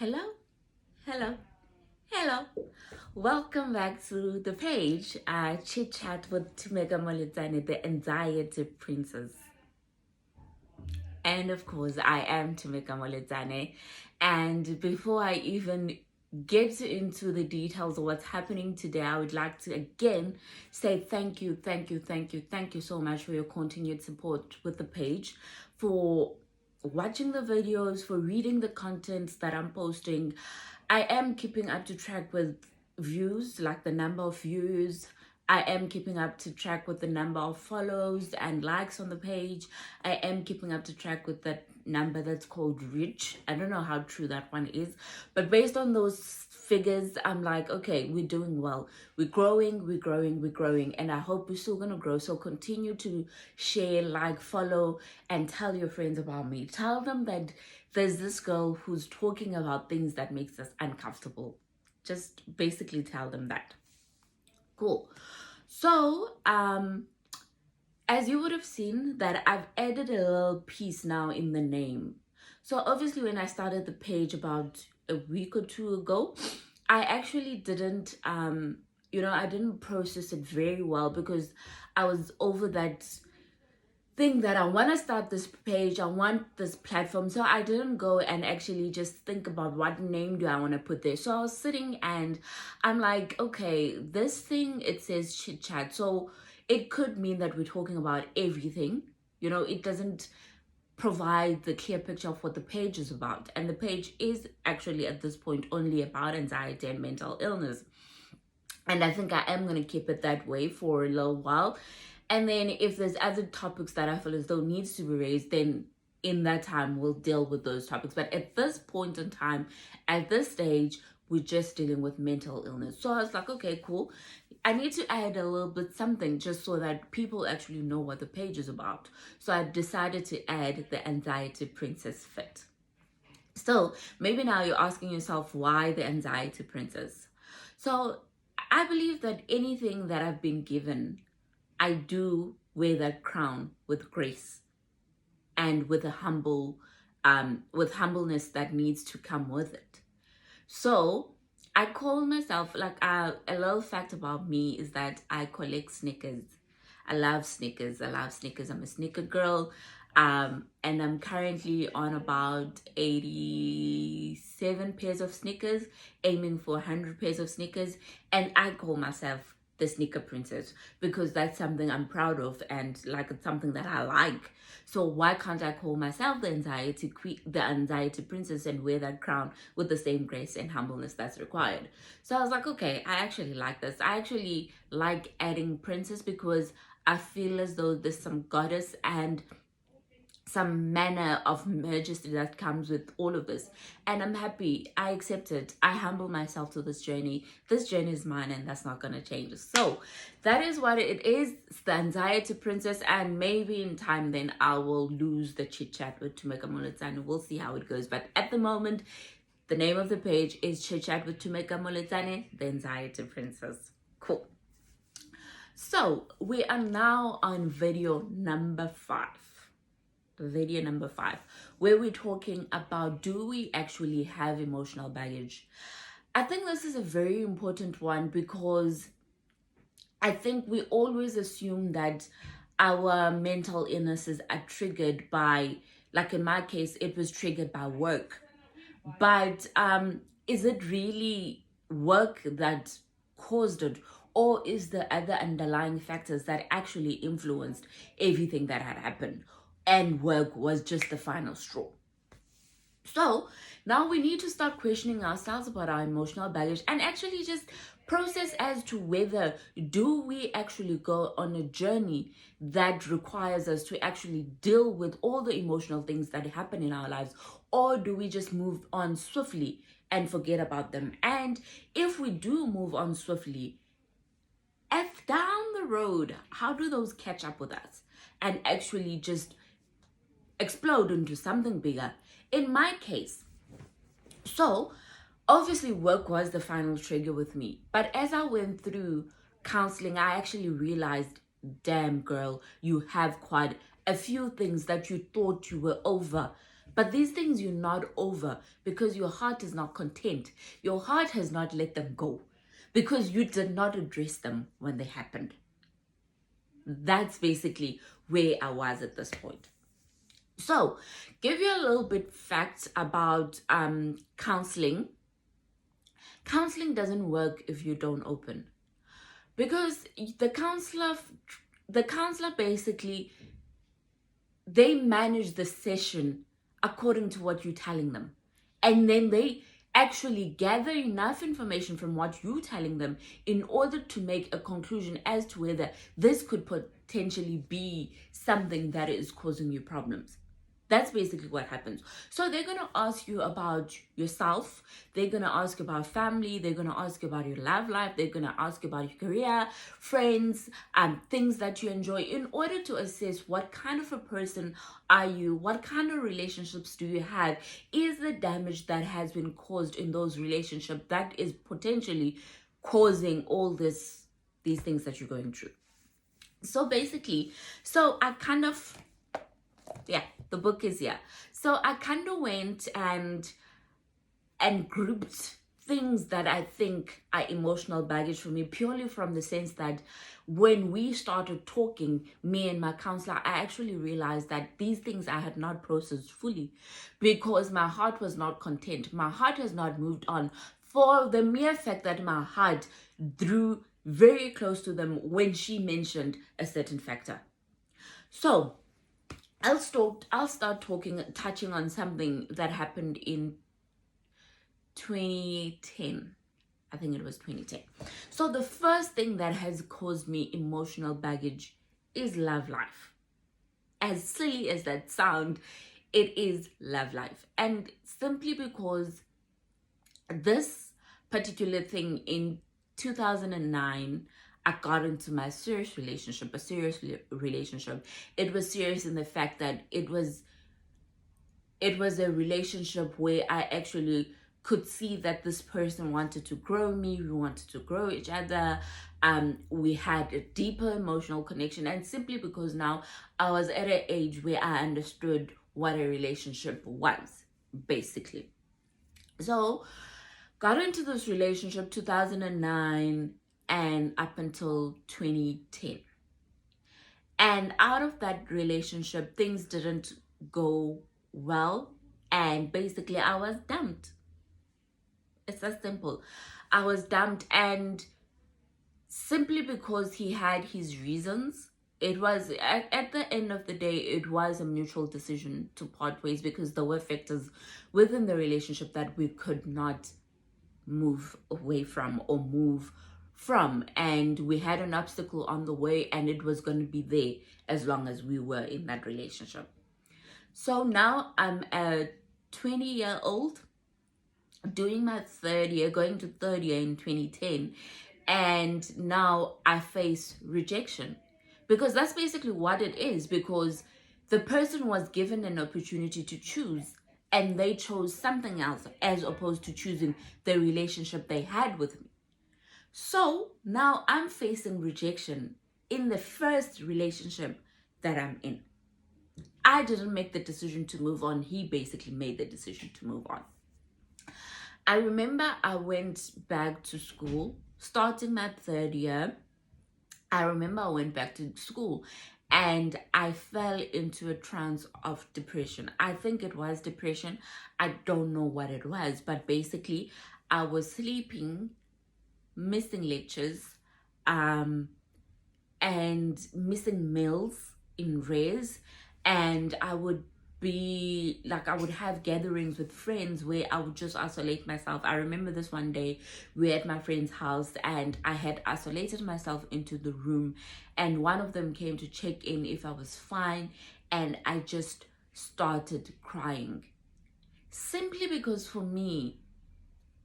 Hello, hello, hello. Welcome back to the page. Chit chat with Tumeka Molitane, the anxiety princess. And of course, I am Tumeka Molitane. And before I even get into the details of what's happening today, I would like to again say thank you, thank you so much for your continued support with the page, for watching the videos, for reading the content that I'm posting. I am keeping up to track with views, like the number of views. I am keeping up to track with the number of follows and likes on the page. I am keeping up to track with that number that's called reach. I don't know how true that one is, but based on those figures, I'm like, okay, we're doing well. We're growing, and I hope we're still gonna grow. So continue to share, like, follow, and tell your friends about me. Tell them that there's this girl who's talking about things that makes us uncomfortable. Just basically tell them that. Cool. So, as you would have seen, that I've added a little piece now in the name. So obviously when I started the page about a week or two ago, I actually didn't I didn't process it very well, because I was over that thing that I want to start this page, I want this platform. So I didn't go and actually just think about what name do I want to put there. So I was sitting and I'm like, okay, this thing, it says chit chat. So it could mean that we're talking about everything. It doesn't provide the clear picture of what the page is about. And the page is actually at this point only about anxiety and mental illness. And I think I am going to keep it that way for a little while. And then if there's other topics that I feel as though needs to be raised, then in that time we'll deal with those topics. But at this point in time, at this stage, we're just dealing with mental illness. So I was like, okay, cool. I need to add a little bit something just so that people actually know what the page is about. So I decided to add the Anxiety Princess fit. So maybe now you're asking yourself, why the Anxiety Princess? So I believe that anything that I've been given, I do wear that crown with grace and with with humbleness that needs to come with it. So I call myself, like, a little fact about me is that I collect Snickers. I love Snickers. I'm a Snicker girl. And I'm currently on about 87 pairs of Snickers, aiming for 100 pairs of Snickers. And I call myself the Snicker Princess because that's something I'm proud of, and like it's something that I like. So why can't I call myself the Anxiety Queen, the Anxiety Princess, and wear that crown with the same grace and humbleness that's required? So I was like, okay, I actually like this. I actually like adding princess because I feel as though there's some goddess and some manner of majesty that comes with all of this. And I'm happy. I accept it. I humble myself to this journey. This journey is mine, and that's not going to change. So that is what it is. It's the Anxiety Princess. And maybe in time then I will lose the chit chat with Tumeka Molitane. We'll see how it goes. But at the moment, the name of the page is Chit Chat with Tumeka Molitane, the Anxiety Princess. Cool. So we are now on video number 5. Video number 5, where we're talking about, do we actually have emotional baggage? I think this is a very important one because I think we always assume that our mental illnesses are triggered by, like in my case, it was triggered by work. But is it really work that caused it, or is the other underlying factors that actually influenced everything that had happened? And work was just the final straw. So now we need to start questioning ourselves about our emotional baggage and actually just process as to whether do we actually go on a journey that requires us to actually deal with all the emotional things that happen in our lives, or do we just move on swiftly and forget about them? And if we do move on swiftly, down the road, how do those catch up with us and actually just explode into something bigger? In my case, so obviously work was the final trigger with me, but as I went through counseling, I actually realized, damn girl, you have quite a few things that you thought you were over, But these things you're not over because your heart is not content. Your heart has not let them go because you did not address them when they happened. That's basically where I was at this point. So, give you a little bit facts about counseling. Counseling doesn't work if you don't open, because the counselor basically, they manage the session according to what you're telling them, and then they actually gather enough information from what you're telling them in order to make a conclusion as to whether this could potentially be something that is causing you problems. That's basically what happens. So they're going to ask you about yourself. They're going to ask about family. They're going to ask about your love life. They're going to ask about your career, friends, things that you enjoy, in order to assess what kind of a person are you, what kind of relationships do you have, is the damage that has been caused in those relationships that is potentially causing all these things that you're going through. So basically, the book is here. So I kind of went and grouped things that I think are emotional baggage for me, purely from the sense that when we started talking, me and my counselor, I actually realized that these things I had not processed fully because my heart was not content. My heart has not moved on, for the mere fact that my heart drew very close to them when she mentioned a certain factor. So I'll start touching on something that happened in 2010. I think it was 2010. So the first thing that has caused me emotional baggage is love life. As silly as that sounds, it is love life. And simply because this particular thing in 2009, I got into my serious relationship, It was serious in the fact that it was a relationship where I actually could see that this person wanted to grow me. We wanted to grow each other. We had a deeper emotional connection. And simply because now I was at an age where I understood what a relationship was, basically. So, got into this relationship 2009 and up until 2010. And out of that relationship, things didn't go well. And basically, I was dumped. It's that simple. I was dumped, and simply because he had his reasons, it was, at the end of the day, it was a mutual decision to part ways, because there were factors within the relationship that we could not move away from or move from, and we had an obstacle on the way, and it was going to be there as long as we were in that relationship. So now I'm a 20-year-old doing my third year, going to third year in 2010, and now I face rejection, because that's basically what it is, because the person was given an opportunity to choose, and they chose something else as opposed to choosing the relationship they had with me. So now I'm facing rejection in the first relationship that I'm in. I didn't make the decision to move on. He basically made the decision to move on. I remember I went back to school, starting my third year. I remember I went back to school and I fell into a trance of depression. I think it was depression. I don't know what it was, but basically I was sleeping, missing lectures, and missing meals in res, and I would have gatherings with friends where I would just isolate myself. I remember this one day we were at my friend's house and I had isolated myself into the room, and one of them came to check in if I was fine, and I just started crying, simply because for me,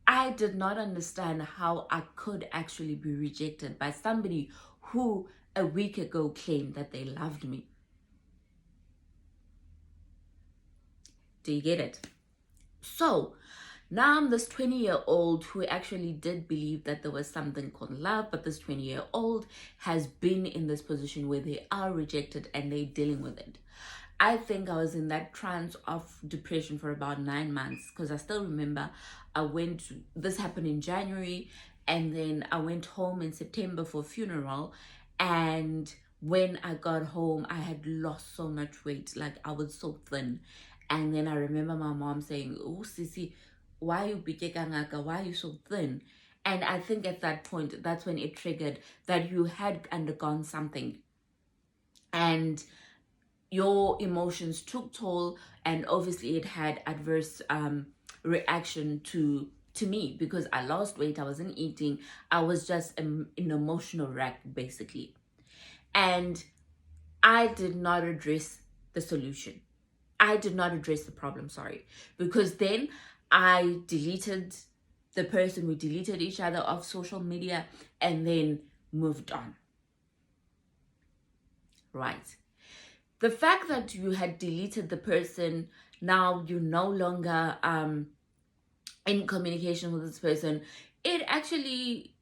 I did not understand how I could actually be rejected by somebody who a week ago claimed that they loved me. Do you get it? So now I'm this 20-year-old who actually did believe that there was something called love, but this 20-year-old has been in this position where they are rejected and they're dealing with it. I think I was in that trance of depression for about 9 months, because I still remember this happened in January, and then I went home in September for a funeral. And when I got home, I had lost so much weight. Like, I was so thin. And then I remember my mom saying, "Oh, Sissy, why you big kangaka? Why are you so thin?" And I think at that point, that's when it triggered that you had undergone something, and your emotions took toll, and obviously it had adverse reaction to me, because I lost weight, I wasn't eating, I was just an emotional wreck basically. And I did not address the solution. I did not address the problem, sorry, because then I deleted the person, we deleted each other off social media, and then moved on. Right. The fact that you had deleted the person, now you're no longer in communication with this person, it actually,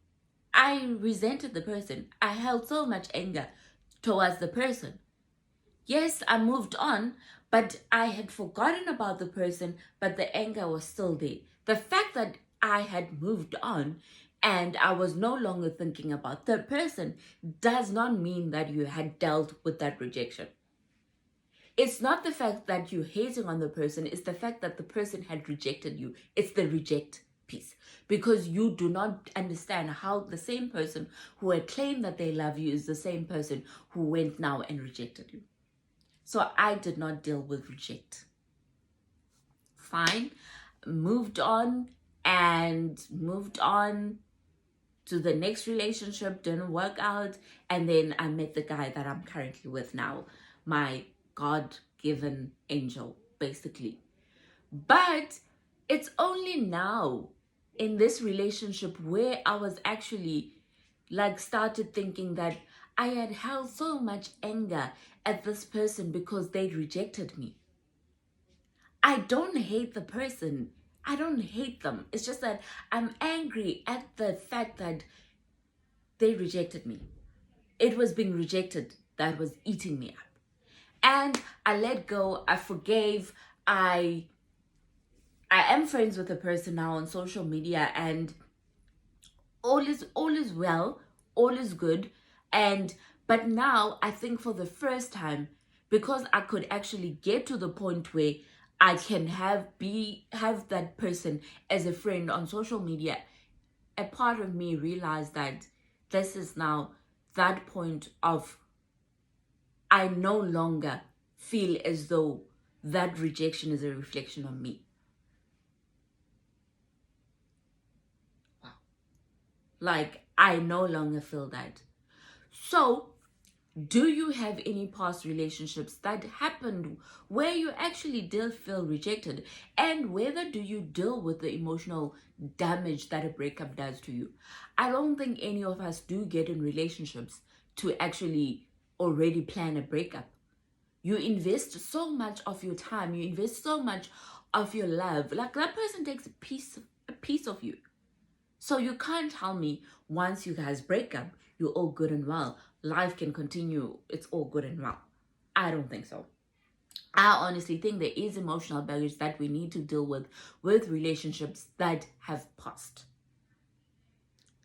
I resented the person. I held so much anger towards the person. Yes, I moved on, but I had forgotten about the person, but the anger was still there. The fact that I had moved on and I was no longer thinking about the person does not mean that you had dealt with that rejection. It's not the fact that you're hating on the person, it's the fact that the person had rejected you. It's the reject piece. Because you do not understand how the same person who had claimed that they love you is the same person who went now and rejected you. So I did not deal with reject. Fine. Moved on to the next relationship, didn't work out, and then I met the guy that I'm currently with now, my God-given angel, basically. But it's only now in this relationship where I was actually like started thinking that I had held so much anger at this person because they rejected me. I don't hate the person. I don't hate them. It's just that I'm angry at the fact that they rejected me. It was being rejected that was eating me up. And I let go. I forgave. I am friends with the person now on social media, and all is well, all is good. And but now I think for the first time, because I could actually get to the point where I can have that person as a friend on social media, a part of me realized that this is now that point of I no longer feel as though that rejection is a reflection on me. Wow. Like, I no longer feel that. So, do you have any past relationships that happened where you actually did feel rejected? And whether do you deal with the emotional damage that a breakup does to you? I don't think any of us do get in relationships to actually already plan a breakup. You invest so much of your time, you invest so much of your love. Like, that person takes a piece of you. So you can't tell me once you guys break up, you're all good and well. Life can continue. It's all good and well. I don't think so. I honestly think there is emotional baggage that we need to deal with relationships that have passed.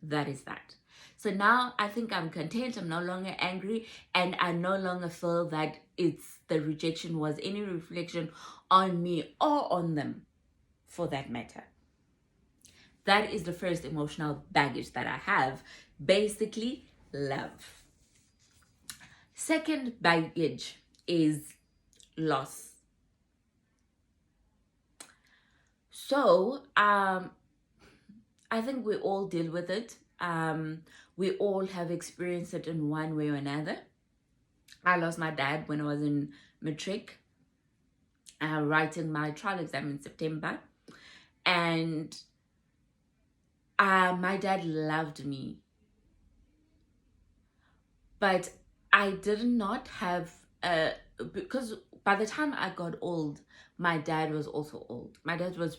That is that. So now I think I'm content. I'm no longer angry, and I no longer feel that the rejection was any reflection on me or on them, for that matter. That is the first emotional baggage that I have. Basically, love. Second baggage is loss. So, I think we all deal with it. We all have experienced it in one way or another. I lost my dad when I was in matric, writing my trial exam in September. And my dad loved me. But I did not have, because by the time I got old, my dad was also old. My dad was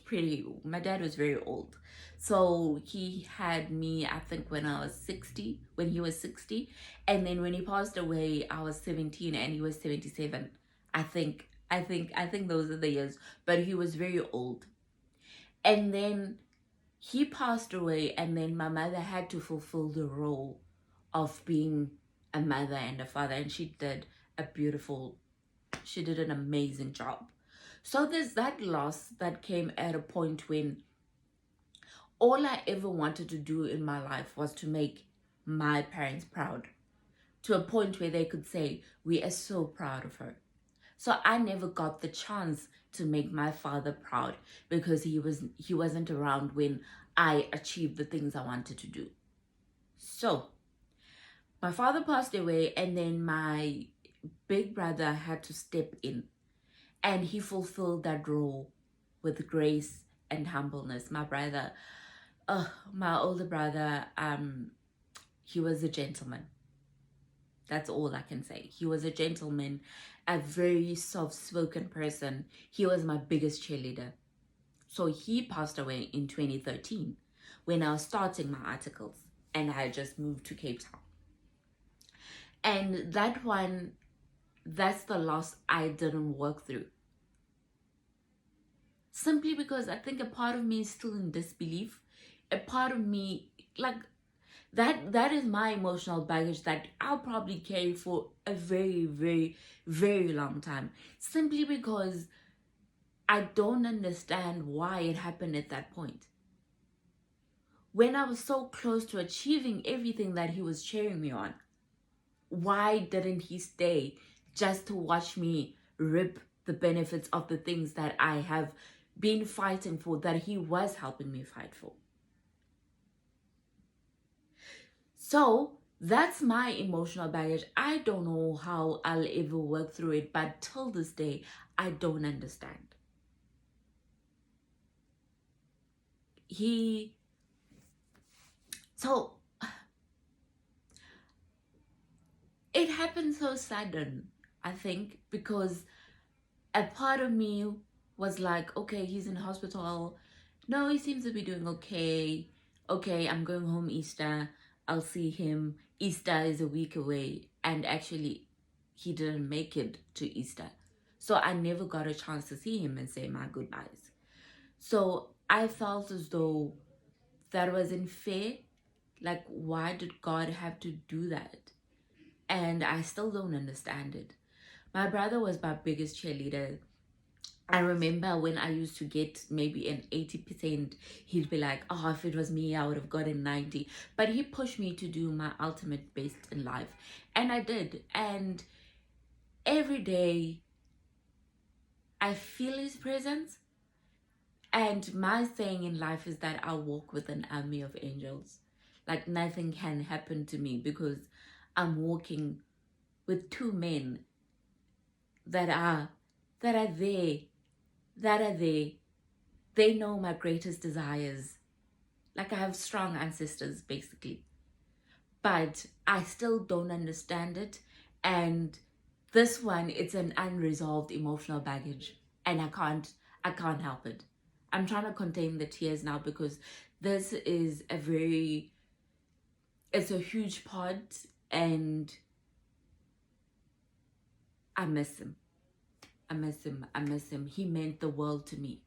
very old. So he had me, I think, when he was 60. And then when he passed away, I was 17 and he was 77. I think those are the years. But he was very old. And then he passed away, and then my mother had to fulfill the role of being a mother and a father, and she did an amazing job. So there's that loss that came at a point when all I ever wanted to do in my life was to make my parents proud, to a point where they could say, we are so proud of her. So I never got the chance to make my father proud because he wasn't around when I achieved the things I wanted to do. So my father passed away, and then my big brother had to step in, and he fulfilled that role with grace and humbleness. My older brother, he was a gentleman. That's all I can say. He was a gentleman, a very soft-spoken person. He was my biggest cheerleader. So he passed away in 2013 when I was starting my articles and I had just moved to Cape Town. And that's the loss I didn't work through. Simply because I think a part of me is still in disbelief. A part of me, like, that is my emotional baggage that I'll probably carry for a very, very, very long time. Simply because I don't understand why it happened at that point. When I was so close to achieving everything that he was cheering me on, why didn't he stay just to watch me rip the benefits of the things that I have been fighting for, that he was helping me fight for? So that's my emotional baggage. I don't know how I'll ever work through it, but till this day, I don't understand. So it happened so sudden, I think, because a part of me was like, okay, he's in hospital. No, he seems to be doing okay. Okay, I'm going home Easter. I'll see him. Easter is a week away. And actually, he didn't make it to Easter. So I never got a chance to see him and say my goodbyes. So I felt as though that wasn't fair. Like, why did God have to do that? And I still don't understand it. My brother was my biggest cheerleader. I remember when I used to get maybe an 80%, he'd be like, oh, if it was me, I would have gotten 90. But he pushed me to do my ultimate best in life. And I did. And every day, I feel his presence. And my saying in life is that I walk with an army of angels. Like, nothing can happen to me because I'm walking with two men that are there. They know my greatest desires. Like, I have strong ancestors, basically. But I still don't understand it. And this one, it's an unresolved emotional baggage. And I can't help it. I'm trying to contain the tears now because this is it's a huge part, and I miss him. I miss him. I miss him. He meant the world to me.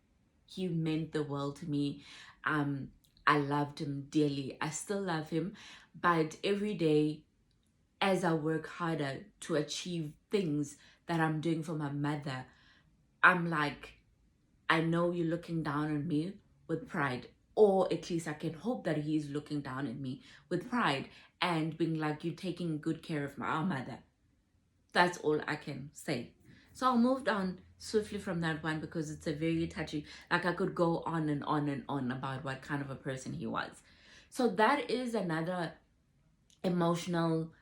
He meant the world to me. I loved him dearly. I still love him. But every day, as I work harder to achieve things that I'm doing for my mother, I'm like, I know you're looking down on me with pride. Or at least I can hope that he's looking down at me with pride and being like, you're taking good care of our mother. That's all I can say. So I moved on swiftly from that one because it's a very touchy, like I could go on and on and on about what kind of a person he was. So that is another emotional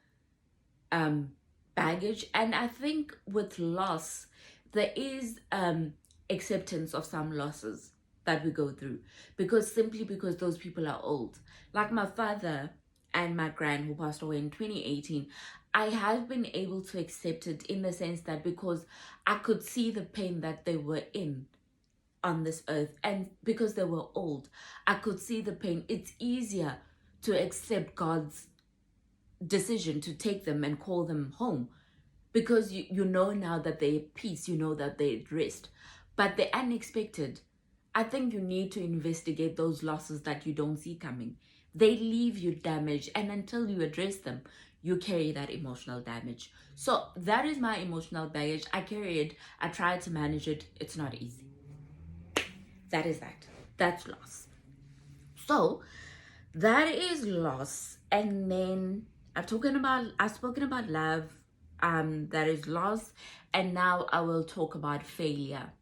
baggage. And I think with loss, there is acceptance of some losses that we go through, because those people are old. Like my father and my gran, who passed away in 2018, I have been able to accept it in the sense that because I could see the pain that they were in on this earth, and because they were old, I could see the pain. It's easier to accept God's decision to take them and call them home because you know now that they're at peace, you know that they're at rest. But the unexpected, I think you need to investigate those losses that you don't see coming. They leave you damaged, and until you address them, you carry that emotional damage. So that is my emotional baggage. I carry it. I try to manage it. It's not easy. That is that. That's loss. So that is loss. And then I've spoken about love. That is loss. And now I will talk about failure.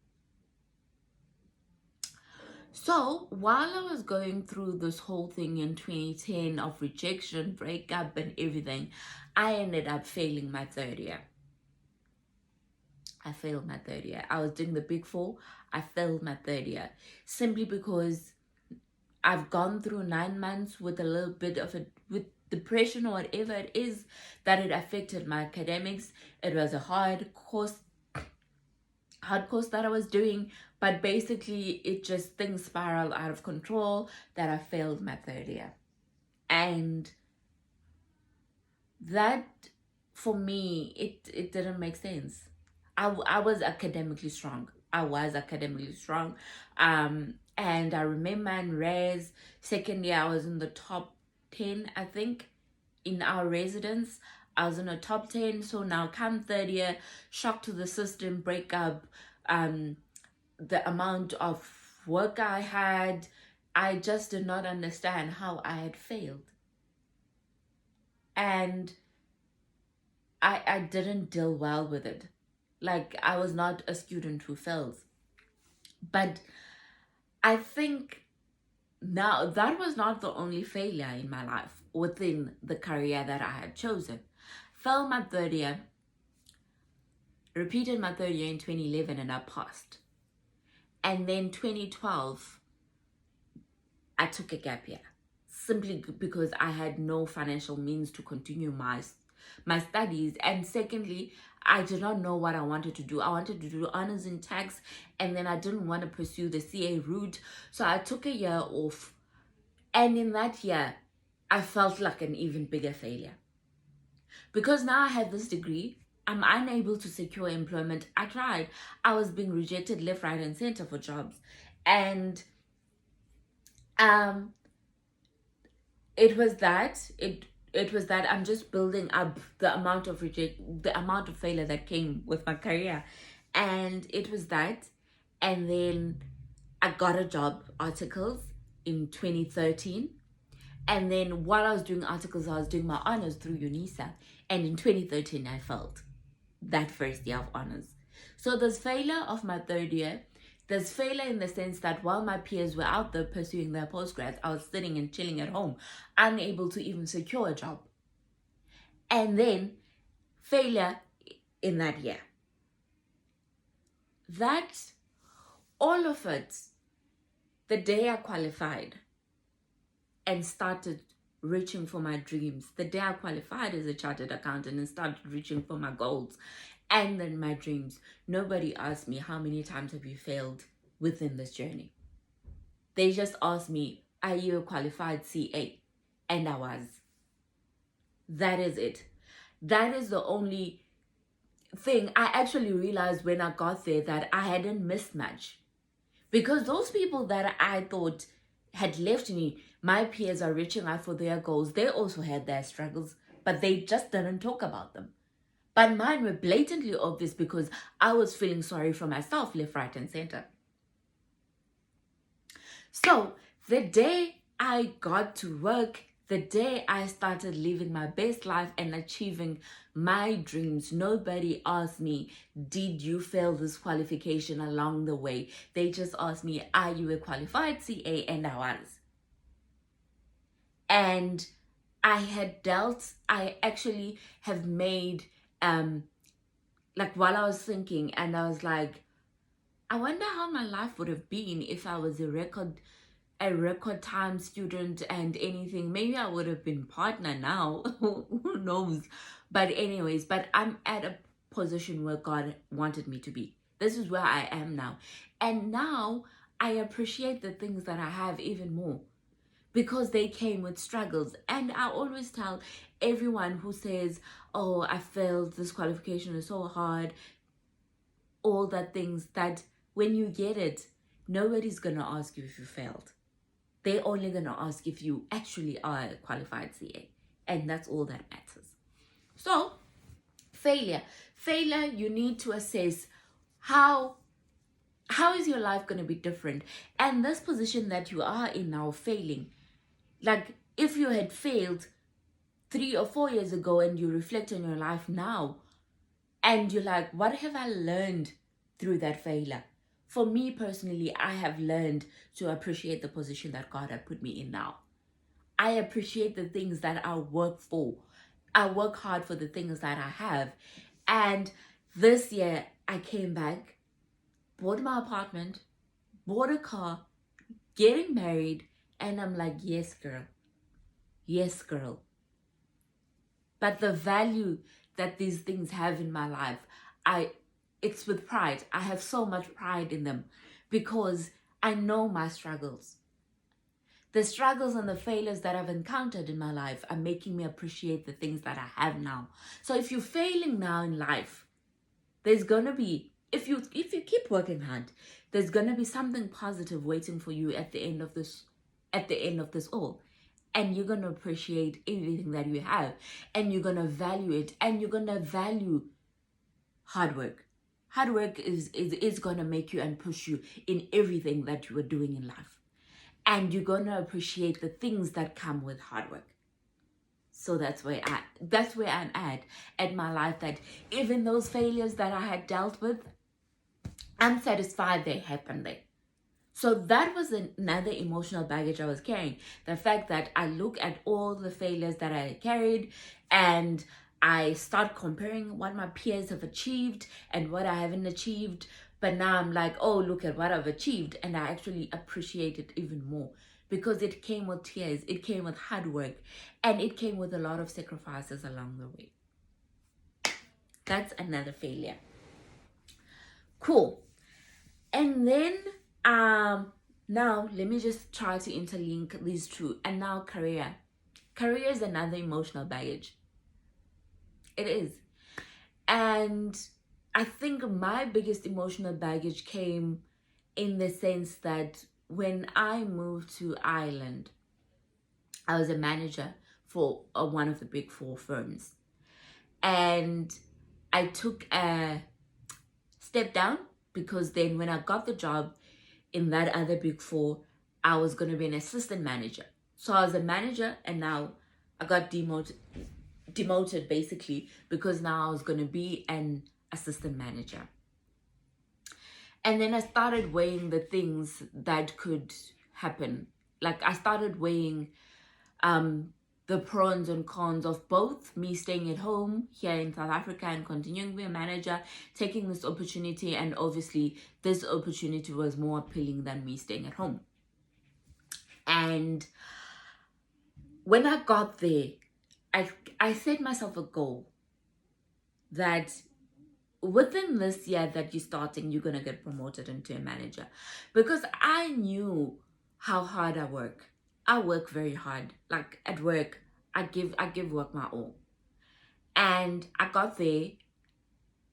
So while I was going through this whole thing in 2010 of rejection, breakup, and everything, I ended up failing my third year. I failed my third year. I was doing the big four. I failed my third year simply because I've gone through 9 months with a little bit of with depression or whatever it is, that it affected my academics. It was a hard course that I was doing, but basically it just, things spiraled out of control that I failed my third year. And that, for me, it didn't make sense. I was academically strong. And I remember in res second year I was in the top 10, I think, in our residence. I was in the top 10. So now come third year, shock to the system, breakup, the amount of work I had, I just did not understand how I had failed. And I didn't deal well with it. Like, I was not a student who fails. But I think now that was not the only failure in my life within the career that I had chosen. Failed my third year, repeated my third year in 2011, and I passed. And then 2012, I took a gap year simply because I had no financial means to continue my studies. And secondly, I did not know what I wanted to do. I wanted to do honors in tax, and then I didn't want to pursue the CA route. So I took a year off. And in that year, I felt like an even bigger failure. Because now I had this degree, I'm unable to secure employment. I tried. I was being rejected left, right, and center for jobs. And it was that I'm just building up the amount of failure that came with my career. And it was that. And then I got a job, articles, in 2013. And then while I was doing articles, I was doing my honors through UNISA. And in 2013, I failed that first year of honors. So there's failure of my third year. There's failure in the sense that while my peers were out there pursuing their postgrads, I was sitting and chilling at home, unable to even secure a job. And then failure in that year. That, all of it, the day I qualified and started reaching for my dreams, the day I qualified as a chartered accountant and started reaching for my goals and then my dreams, nobody asked me, how many times have you failed within this journey? They just asked me, are you a qualified CA? And I was. That is it. That is the only thing I actually realized when I got there, that I hadn't missed much. Because those people that I thought had left me, my peers are reaching out for their goals. They also had their struggles, but they just didn't talk about them. But mine were blatantly obvious because I was feeling sorry for myself left, right, and center. So the day I got to work, the day I started living my best life and achieving my dreams, nobody asked me, did you fail this qualification along the way? They just asked me, are you a qualified CA? And I was. And I actually have made, like, while I was thinking, and I was like, I wonder how my life would have been if I was a record time student and anything. Maybe I would have been partner now. Who knows? But anyways, but I'm at a position where God wanted me to be. This is where I am now. And now I appreciate the things that I have even more. because they came with struggles. And I always tell everyone who says, oh, I failed, this qualification is so hard, all that things, that when you get it, nobody's going to ask you if you failed. They're only going to ask if you actually are a qualified CA. And that's all that matters. So, failure, you need to assess how is your life going to be different. And this position that you are in now, failing, like if you had failed 3 or 4 years ago and you reflect on your life now and you're like, what have I learned through that failure? For me personally, I have learned to appreciate the position that God had put me in now. I appreciate the things that I work for. I work hard for the things that I have. And this year I came back, bought my apartment, bought a car, getting married, and I'm like, yes, girl. Yes, girl. But the value that these things have in my life, it's with pride. I have so much pride in them because I know my struggles. The struggles and the failures that I've encountered in my life are making me appreciate the things that I have now. So if you're failing now in life, there's going to be, if you keep working hard, there's going to be something positive waiting for you at the end of this all. And you're going to appreciate everything that you have, and you're going to value it, and you're going to value hard work. Hard work is going to make you and push you in everything that you are doing in life. And you're going to appreciate the things that come with hard work. So that's where I'm at my life, that even those failures that I had dealt with, I'm satisfied they happened there. So that was another emotional baggage I was carrying. The fact that I look at all the failures that I carried and I start comparing what my peers have achieved and what I haven't achieved. But now I'm like, oh, look at what I've achieved. And I actually appreciate it even more because it came with tears, it came with hard work, and it came with a lot of sacrifices along the way. That's another failure. Cool. And then now let me just try to interlink these two. And now career is another emotional baggage. It is. And I think my biggest emotional baggage came in the sense that when I moved to Ireland, I was a manager for one of the big 4 firms, and I took a step down because then when I got the job in that other big 4, I was going to be an assistant manager. So I was a manager, and now I got demoted basically because now I was going to be an assistant manager. And then I started weighing the things that could happen. Like I started weighing the pros and cons of both me staying at home here in South Africa and continuing to be a manager, taking this opportunity, and obviously this opportunity was more appealing than me staying at home. And when I got there, I set myself a goal that within this year that you're starting, you're going to get promoted into a manager, because I knew how hard I work. I work very hard. Like at work, I give work my all. And I got there,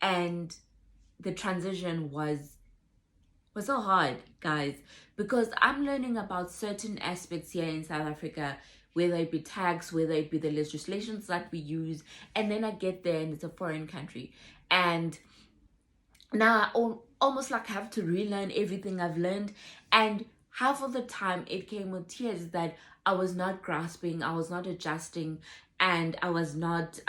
and the transition was so hard, guys, because I'm learning about certain aspects here in South Africa, whether it be tax, whether it be the legislations that we use, and then I get there and it's a foreign country, and now I almost like have to relearn everything I've learned. And half of the time it came with tears that I was not grasping, I was not adjusting, and I was not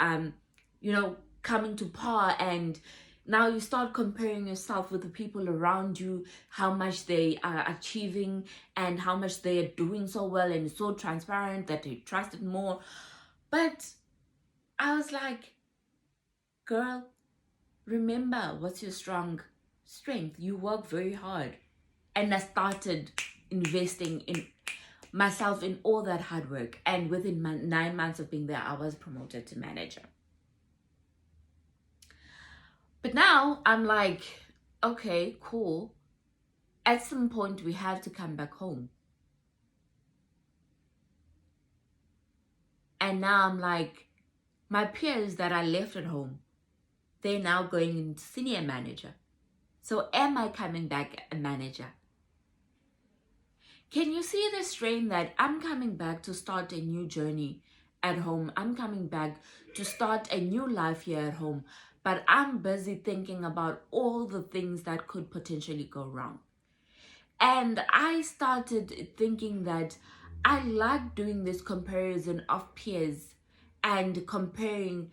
coming to par. And now you start comparing yourself with the people around you, how much they are achieving and how much they are doing so well, and it's so transparent that you trust it more. But I was like, girl, remember what's your strength. You work very hard. And I started investing in myself in all that hard work. And within 9 months of being there, I was promoted to manager. But now I'm like, okay, cool. At some point, we have to come back home. And now I'm like, my peers that I left at home, they're now going into senior manager. So am I coming back a manager? Can you see the strain that I'm coming back to start a new journey at home? I'm coming back to start a new life here at home, but I'm busy thinking about all the things that could potentially go wrong. And I started thinking that I like doing this comparison of peers and comparing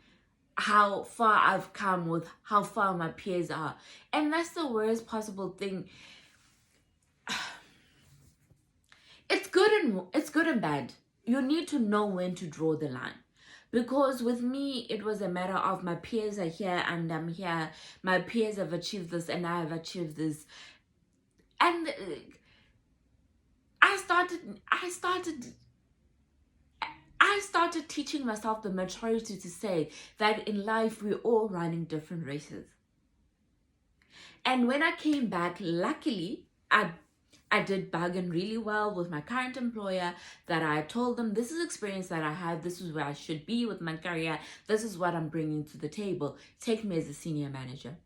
how far I've come with how far my peers are. And that's the worst possible thing. It's good and bad. You need to know when to draw the line. Because with me, it was a matter of my peers are here and I'm here. My peers have achieved this and I have achieved this. And I started teaching myself the maturity to say that in life we're all running different races. And when I came back, luckily, I did bargain really well with my current employer, that I told them this is experience that I have, this is where I should be with my career, this is what I'm bringing to the table. Take me as a senior manager.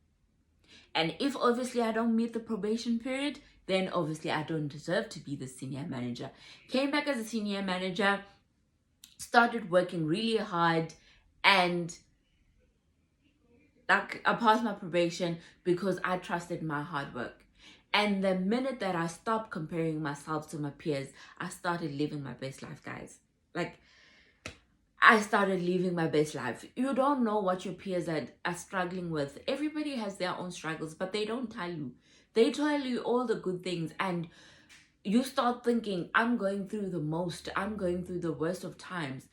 And if obviously I don't meet the probation period, then obviously I don't deserve to be the senior manager. Came back as a senior manager, started working really hard, and like I passed my probation because I trusted my hard work. And the minute that I stopped comparing myself to my peers, I started living my best life, guys. Like, I started living my best life. You don't know what your peers are struggling with. Everybody has their own struggles, but they don't tell you. They tell you all the good things, and you start thinking, I'm going through the most. I'm going through the worst of times.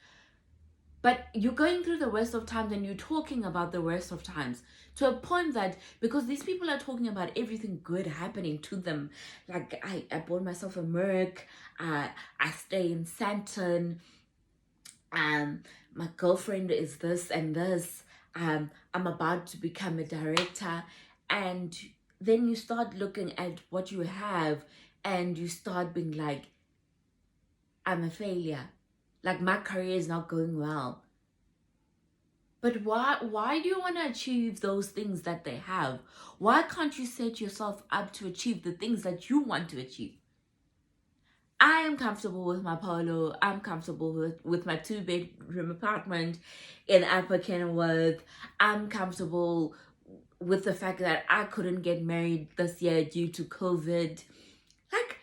But you're going through the worst of times and you're talking about the worst of times to a point that, because these people are talking about everything good happening to them, like I bought myself a Merc, I stay in Santon, my girlfriend is this and this, I'm about to become a director. And then you start looking at what you have and you start being like, I'm a failure. Like, my career is not going well. But why do you want to achieve those things that they have? Why can't you set yourself up to achieve the things that you want to achieve? I am comfortable with my polo. I'm comfortable with my 2-bedroom apartment in Upper Kenilworth. I'm comfortable with the fact that I couldn't get married this year due to COVID. Like,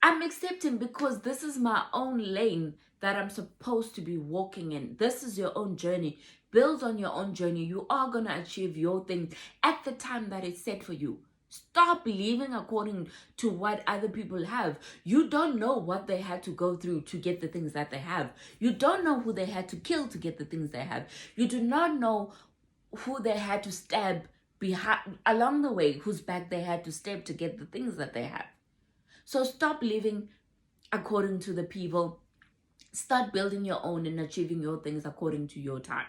I'm accepting because this is my own lane that I'm supposed to be walking in. This is your own journey. Build on your own journey. You are going to achieve your things at the time that it's set for you. Stop living according to what other people have. You don't know what they had to go through to get the things that they have. You don't know who they had to kill to get the things they have. You do not know who they had to stab behind along the way, whose back they had to stab to get the things that they have. So stop living according to the people. Start building your own and achieving your things according to your time.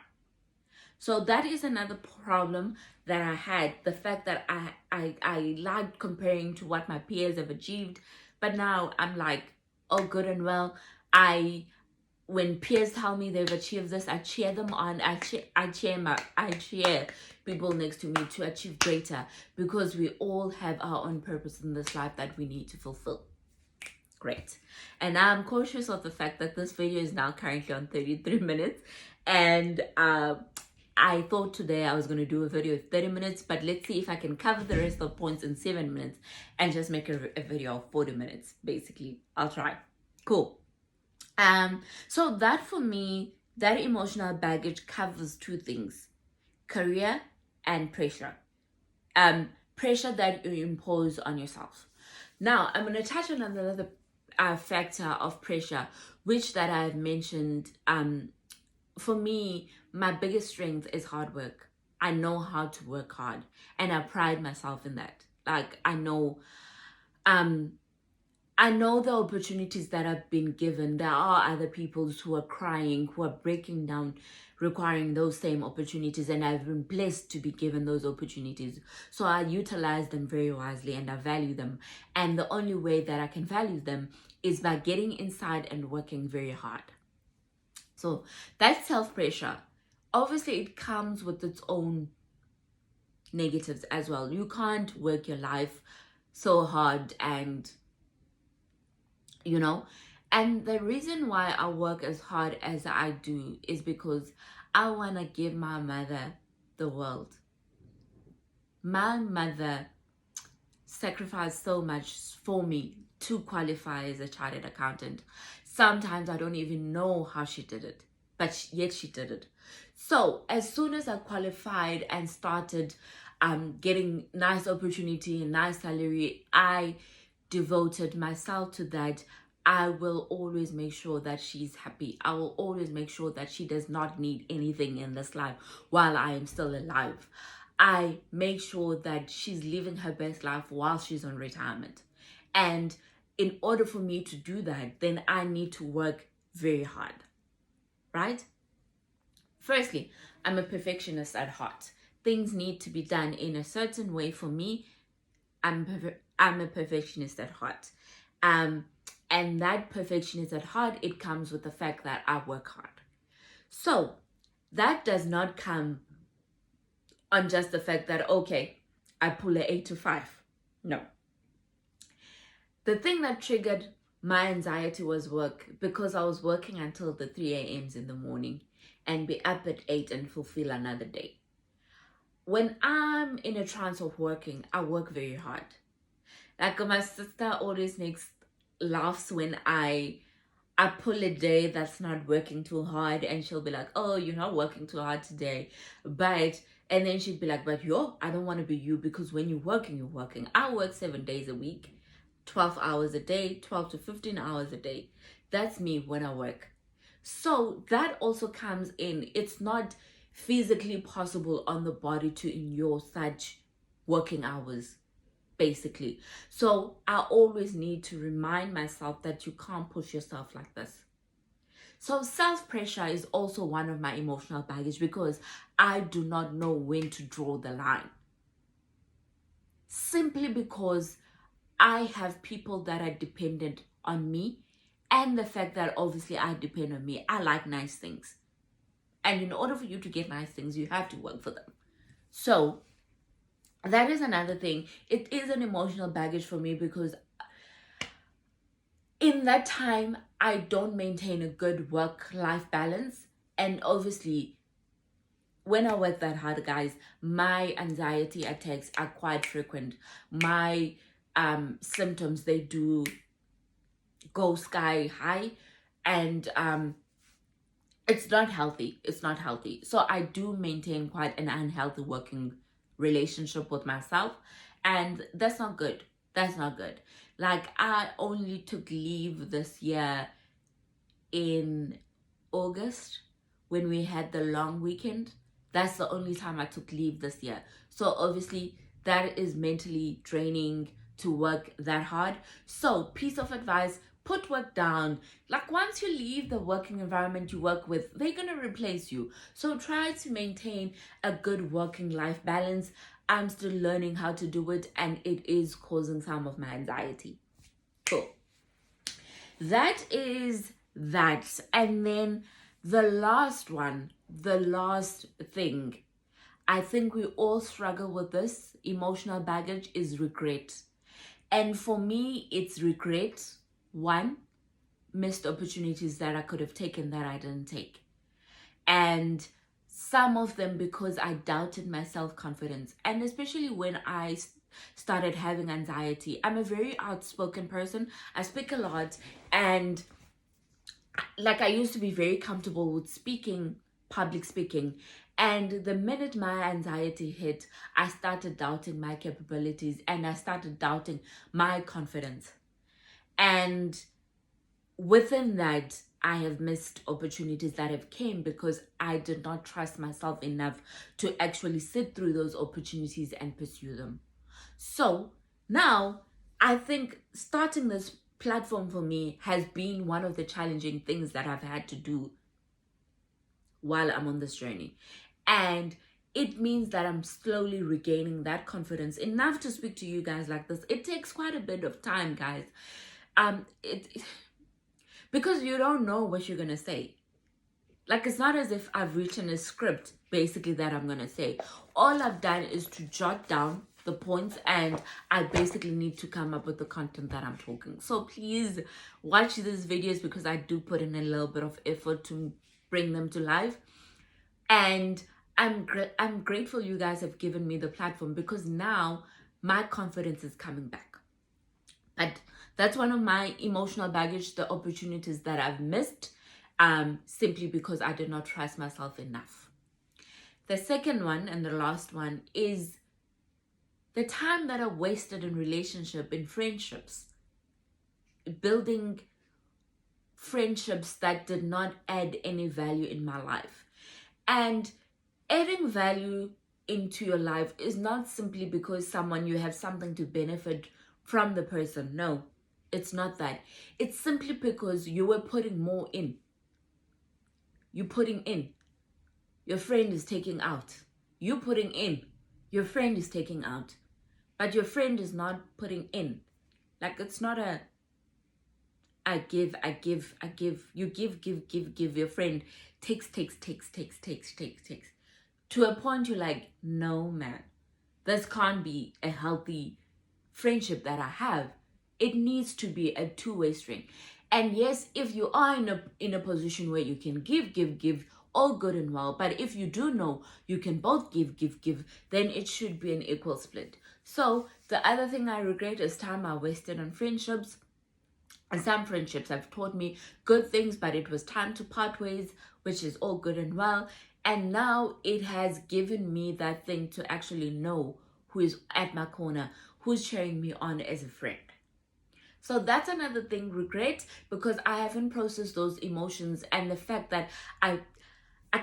So that is another problem that I had. The fact that I liked comparing to what my peers have achieved. But now I'm like, oh, good and well. When peers tell me they've achieved this, I cheer them on. I cheer people next to me to achieve greater, because we all have our own purpose in this life that we need to fulfill. Great. And I'm cautious of the fact that this video is now currently on 33 minutes. And I thought today I was going to do a video of 30 minutes, but let's see if I can cover the rest of the points in 7 minutes and just make a video of 40 minutes, basically. I'll try. Cool. So that for me, that emotional baggage covers two things: career and pressure. Pressure that you impose on yourself. Now, I'm going to touch on another factor of pressure, which that I've mentioned. For me, my biggest strength is hard work. I know how to work hard, and I pride myself in that. Like, I know the opportunities that I've been given. There are other people who are crying, who are breaking down, requiring those same opportunities, and I've been blessed to be given those opportunities. So I utilize them very wisely and I value them. And the only way that I can value them is by getting inside and working very hard. So that self-pressure, obviously it comes with its own negatives as well. You can't work your life so hard and, you know, and the reason why I work as hard as I do is because I want to give my mother the world. My mother sacrificed so much for me to qualify as a chartered accountant. Sometimes I don't even know how she did it, but yet she did it. So as soon as I qualified and started getting nice opportunity and nice salary, I devoted myself to that. I will always make sure that she's happy. I will always make sure that she does not need anything in this life while I am still alive. I make sure that she's living her best life while she's on retirement. And in order for me to do that, then I need to work very hard, right? Firstly, I'm a perfectionist at heart. Things need to be done in a certain way for me. I'm a perfectionist at heart. And that perfectionist at heart, it comes with the fact that I work hard. So that does not come on just the fact that, okay, I pull an 8 to 5. No. The thing that triggered my anxiety was work, because I was working until the 3 a.m.s in the morning and be up at 8 and fulfill another day. When I'm in a trance of working, I work very hard. Like my sister always laughs when I pull a day that's not working too hard, and she'll be like, oh, you're not working too hard today. And then she'd be like, but I don't want to be you, because when you're working, you're working. I work 7 days a week, 12 hours a day, 12 to 15 hours a day. That's me when I work. So that also comes in. It's not physically possible on the body to endure such working hours, basically. So I always need to remind myself that you can't push yourself like this. So self-pressure is also one of my emotional baggage, because I do not know when to draw the line. Simply because I have people that are dependent on me, and the fact that obviously I depend on me. I like nice things. And in order for you to get nice things, you have to work for them. So that is another thing. It is an emotional baggage for me, because in that time, I don't maintain a good work-life balance. And obviously, when I work that hard, guys, my anxiety attacks are quite frequent. My symptoms, they do go sky high, and it's not healthy. It's not healthy. So I do maintain quite an unhealthy working relationship with myself, and that's not good. That's not good. Like, I only took leave this year in August when we had the long weekend. That's the only time I took leave this year. So obviously that is mentally draining to work that hard. So piece of advice, put work down. Like, once you leave the working environment you work with, they're going to replace you. So try to maintain a good working life balance. I'm still learning how to do it, and it is causing some of my anxiety. Cool. That is that. And then the last thing, I think we all struggle with this emotional baggage, is regret. And for me, it's regret. One, missed opportunities that I could have taken that I didn't take. And some of them because I doubted my self-confidence. And especially when I started having anxiety. I'm a very outspoken person. I speak a lot, and like, I used to be very comfortable with public speaking. And the minute my anxiety hit, I started doubting my capabilities, and I started doubting my confidence. And within that, I have missed opportunities that have came because I did not trust myself enough to actually sit through those opportunities and pursue them. So now I think starting this platform for me has been one of the challenging things that I've had to do while I'm on this journey. And it means that I'm slowly regaining that confidence enough to speak to you guys like this. It takes quite a bit of time, guys. Because you don't know what you're going to say. Like, it's not as if I've written a script, basically, that I'm going to say. All I've done is to jot down the points, and I basically need to come up with the content that I'm talking. So please watch these videos, because I do put in a little bit of effort to bring them to life. And I'm grateful you guys have given me the platform, because now my confidence is coming back. But that's one of my emotional baggage, the opportunities that I've missed, simply because I did not trust myself enough. The second one, and the last one, is the time that I wasted in relationship, in friendships, building friendships that did not add any value in my life. And adding value into your life is not simply because you have something to benefit from the person. No, it's not that. It's simply because you were putting more in. You're putting in. Your friend is taking out. You're putting in. Your friend is taking out. But your friend is not putting in. Like, it's not a I give. You give. Your friend takes. To a point you're like, no, man, this can't be a healthy friendship that I have. It needs to be a two-way string. And yes, if you are in a position where you can give, all good and well. But if you do know you can both give, then it should be an equal split. So the other thing I regret is time I wasted on friendships. And some friendships have taught me good things, but it was time to part ways, which is all good and well. And now it has given me that thing to actually know who is at my corner, who's cheering me on as a friend. So that's another thing, regret, because I haven't processed those emotions, and the fact that I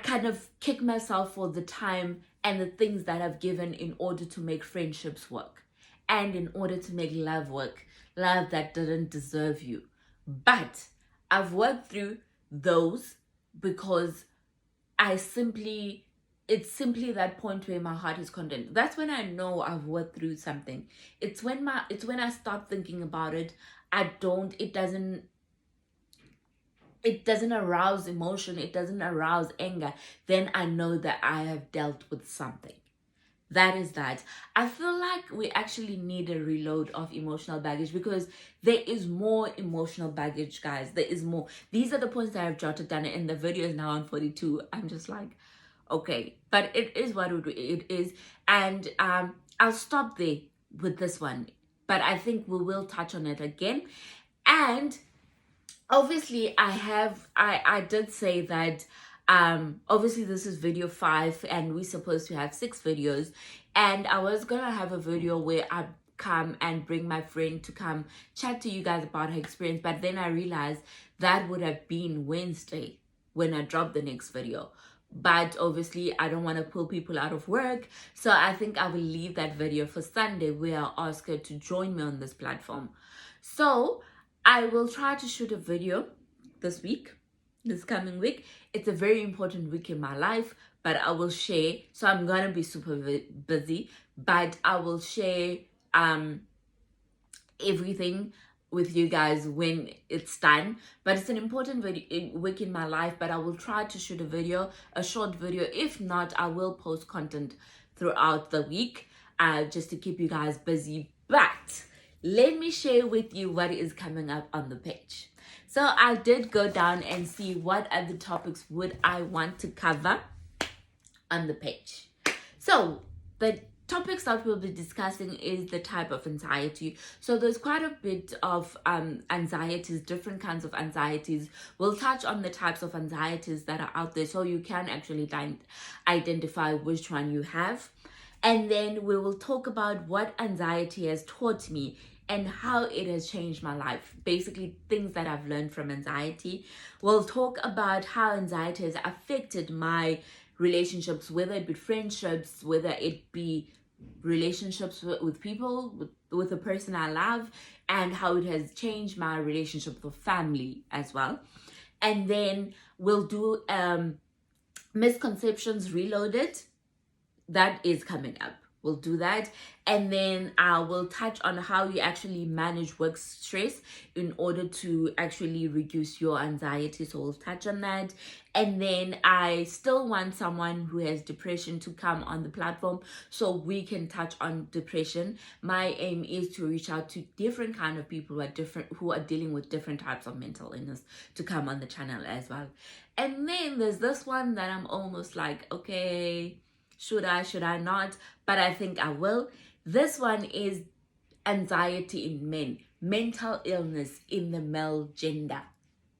kind of kick myself for the time and the things that I've given in order to make friendships work, and in order to make love work, love that didn't deserve you. But I've worked through those because it's simply that point where my heart is content. That's when I know I've worked through something. It's when I start thinking about it, it doesn't arouse emotion, it doesn't arouse anger, then I know that I have dealt with something. That is that. I feel like we actually need a reload of emotional baggage, because there is more emotional baggage, guys. There is more. These are the points that I've jotted down, and the video is now on 42. I'm just like, okay. But it is what it is. And I'll stop there with this one. But I think we will touch on it again. And obviously, I did say that obviously this is video 5 and we're supposed to have 6 videos, and I was gonna have a video where I come and bring my friend to come chat to you guys about her experience, but then I realized that would have been Wednesday when I dropped the next video. But obviously I don't want to pull people out of work, so I think I will leave that video for Sunday, where I'll ask her to join me on this platform. So I will try to shoot a video this coming week. It's a very important week in my life, but I will share. So I'm gonna be super busy, but I will share everything with you guys when it's done. But it's an important week in my life, but I will try to shoot a short video. If not, I will post content throughout the week, just to keep you guys busy. But let me share with you what is coming up on the page. So I did go down and see what other topics would I want to cover on the page. So the topics that we'll be discussing is the type of anxiety. So there's quite a bit of anxieties, different kinds of anxieties. We'll touch on the types of anxieties that are out there, so you can actually identify which one you have. And then we will talk about what anxiety has taught me and how it has changed my life. Basically, things that I've learned from anxiety. We'll talk about how anxiety has affected my relationships, whether it be friendships, whether it be relationships with people, with the person I love, and how it has changed my relationship with family as well. And then we'll do misconceptions reloaded. That is coming up. we'll do that. And then I will touch on how you actually manage work stress in order to actually reduce your anxiety. So we'll touch on that. And then I still want someone who has depression to come on the platform so we can touch on depression. My aim is to reach out to different kind of people who are dealing with different types of mental illness to come on the channel as well. And then there's this one that I'm almost like, okay, should I not? But I think I will. This one is anxiety in men, mental illness in the male gender.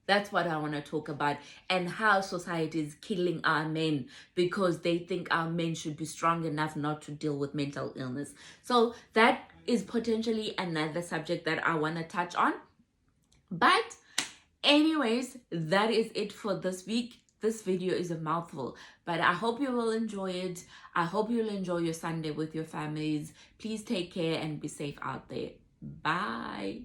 That's what I want to talk about, and how society is killing our men because they think our men should be strong enough not to deal with mental illness. So that is potentially another subject that I want to touch on. But anyways, that is it for this week. This video is a mouthful, but I hope you will enjoy it. I hope you'll enjoy your Sunday with your families. Please take care and be safe out there. Bye.